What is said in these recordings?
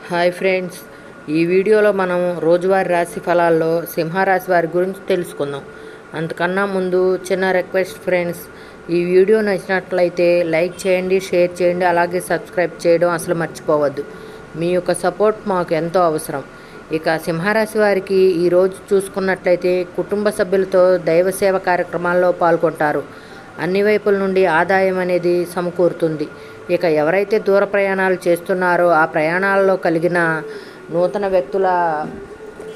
Hi friends, ఈ వీడియోలో మనం రోజువారీ రాశి ఫలాల్లో సింహరాశి వారి గురించి తెలుసుకుందాం. అంతకన్నా ముందు చిన్న రిక్వెస్ట్ ఫ్రెండ్స్, ఈ వీడియో నచ్చినట్లయితే లైక్ చేయండి, షేర్ చేయండి, అలాగే సబ్స్క్రైబ్ చేయడం అసలు మర్చిపోవద్దు. మీ యొక్క సపోర్ట్ మాకు ఎంతో అవసరం. ఇక సింహరాశి వారికి ఈరోజు చూసుకున్నట్లయితే కుటుంబ సభ్యులతో దైవ సేవ కార్యక్రమాల్లో పాల్గొంటారు. అన్ని వైపుల నుండి ఆదాయం అనేది సమకూరుతుంది. ఇక ఎవరైతే దూర ప్రయాణాలు చేస్తున్నారో ఆ ప్రయాణాలలో కలిగిన నూతన వ్యక్తుల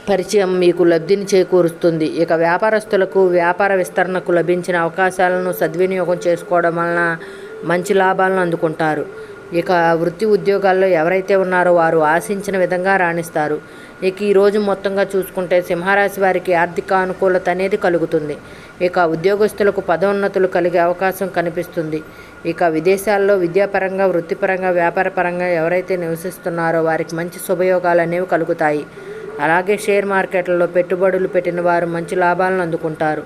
పరిచయం మీకు లబ్ధిని చేకూరుస్తుంది. ఇక వ్యాపారస్తులకు వ్యాపార విస్తరణకు లభించిన అవకాశాలను సద్వినియోగం చేసుకోవడం వలన మంచి లాభాలను అందుకుంటారు. ఇక వృత్తి ఉద్యోగాల్లో ఎవరైతే ఉన్నారో వారు ఆశించిన విధంగా రాణిస్తారు. ఇక ఈరోజు మొత్తంగా చూసుకుంటే సింహరాశి వారికి ఆర్థిక అనుకూలత అనేది కలుగుతుంది. ఇక ఉద్యోగస్తులకు పదోన్నతులు కలిగే అవకాశం కనిపిస్తుంది. ఇక విదేశాల్లో విద్యాపరంగా, వృత్తిపరంగా, వ్యాపారపరంగా ఎవరైతే నివసిస్తున్నారో వారికి మంచి శుభయోగాలు అనేవి కలుగుతాయి. అలాగే షేర్ మార్కెట్లలో పెట్టుబడులు పెట్టిన వారు మంచి లాభాలను అందుకుంటారు.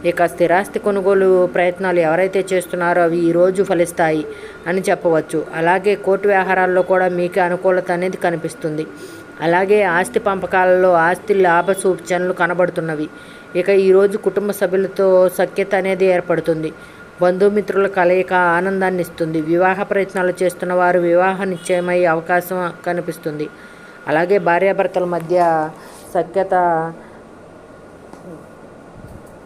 ఇక స్థిరాస్తి కొనుగోలు ప్రయత్నాలు ఎవరైతే చేస్తున్నారో అవి ఈరోజు ఫలిస్తాయి అని చెప్పవచ్చు. అలాగే కోర్టు వ్యవహారాల్లో కూడా మీకు అనుకూలత అనేది కనిపిస్తుంది. అలాగే ఆస్తి పంపకాలలో ఆస్తి లాభ సూచనలు కనబడుతున్నవి. ఇక ఈరోజు కుటుంబ సభ్యులతో సఖ్యత అనేది ఏర్పడుతుంది. బంధుమిత్రుల కలయిక ఆనందాన్ని ఇస్తుంది. వివాహ ప్రయత్నాలు చేస్తున్న వారు వివాహ నిశ్చయమయ్యే అవకాశం కనిపిస్తుంది. అలాగే భార్యాభర్తల మధ్య సఖ్యత,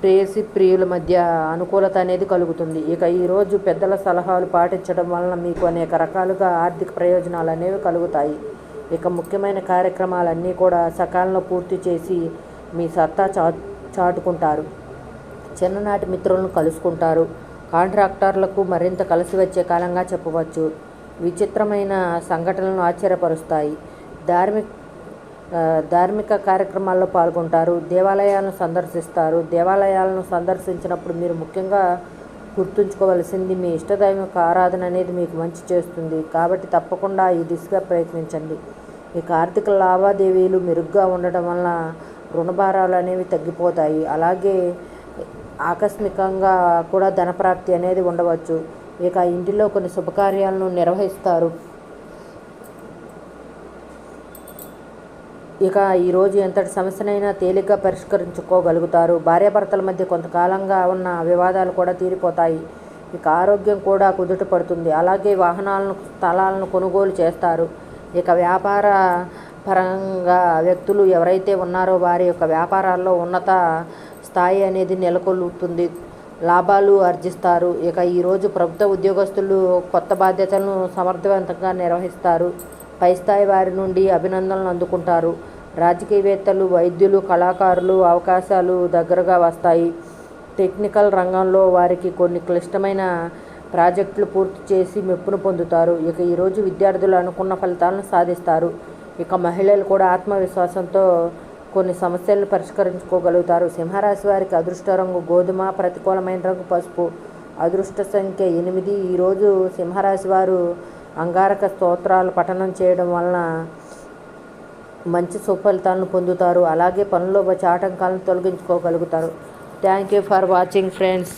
ప్రేయసి ప్రియుల మధ్య అనుకూలత అనేది కలుగుతుంది. ఇక ఈరోజు పెద్దల సలహాలు పాటించడం వలన మీకు అనేక రకాలుగా ఆర్థిక ప్రయోజనాలు అనేవి కలుగుతాయి. ఇక ముఖ్యమైన కార్యక్రమాలన్నీ కూడా సకాలంలో పూర్తి చేసి మీ సత్తా చాటుకుంటారు. చిన్ననాటి మిత్రులను కలుసుకుంటారు. కాంట్రాక్టర్లకు మరింత కలిసి వచ్చే కాలంగా చెప్పవచ్చు. విచిత్రమైన సంఘటనలను ఆశ్చర్యపరుస్తాయి. ధార్మిక కార్యక్రమాల్లో పాల్గొంటారు. దేవాలయాలను సందర్శిస్తారు. దేవాలయాలను సందర్శించినప్పుడు మీరు ముఖ్యంగా గుర్తుంచుకోవలసింది మీ ఇష్టదైవం యొక్క ఆరాధన అనేది మీకు మంచి చేస్తుంది. కాబట్టి తప్పకుండా ఈ దిశగా ప్రయత్నించండి. ఇక ఆర్థిక లావాదేవీలు మెరుగ్గా ఉండటం వలన రుణభారాలు అనేవి తగ్గిపోతాయి. అలాగే ఆకస్మికంగా కూడా ధనప్రాప్తి అనేది ఉండవచ్చు. ఇక ఇంటిలో కొన్ని శుభకార్యాలను నిర్వహిస్తారు. ఇక ఈరోజు ఎంతటి సమస్యనైనా తేలిగ్గా పరిష్కరించుకోగలుగుతారు. భార్యాభర్తల మధ్య కొంతకాలంగా ఉన్న వివాదాలు కూడా తీరిపోతాయి. ఇక ఆరోగ్యం కూడా కుదుట పడుతుంది. అలాగే వాహనాలను, స్థలాలను కొనుగోలు చేస్తారు. ఇక వ్యాపార పరంగా వ్యక్తులు ఎవరైతే ఉన్నారో వారి యొక్క వ్యాపారాల్లో ఉన్నత స్థాయి అనేది నెలకొల్పుతుంది. లాభాలు ఆర్జిస్తారు. ఇక ఈరోజు ప్రభుత్వ ఉద్యోగస్తులు కొత్త బాధ్యతలను సమర్థవంతంగా నిర్వహిస్తారు. పై స్థాయి వారి నుండి అభినందనలు అందుకుంటారు. రాజకీయవేత్తలు, వైద్యులు, కళాకారులు అవకాశాలు దగ్గరగా వస్తాయి. టెక్నికల్ రంగంలో వారికి కొన్ని క్లిష్టమైన ప్రాజెక్టులు పూర్తి చేసి మెప్పును పొందుతారు. ఇక ఈరోజు విద్యార్థులు అనుకున్న ఫలితాలను సాధిస్తారు. ఇక మహిళలు కూడా ఆత్మవిశ్వాసంతో కొన్ని సమస్యలను పరిష్కరించుకోగలుగుతారు. సింహరాశి వారికి అదృష్ట రంగు గోధుమ, ప్రతికూలమైన రంగు పసుపు, అదృష్ట సంఖ్య 8. ఈరోజు సింహరాశి వారు అంగారక స్తోత్రాలు పఠనం చేయడం వలన మంచి సుఫలితాలను పొందుతారు. అలాగే పనుల్లో వచ్చే ఆటంకాలను తొలగించుకోగలుగుతారు. Thank you for watching friends.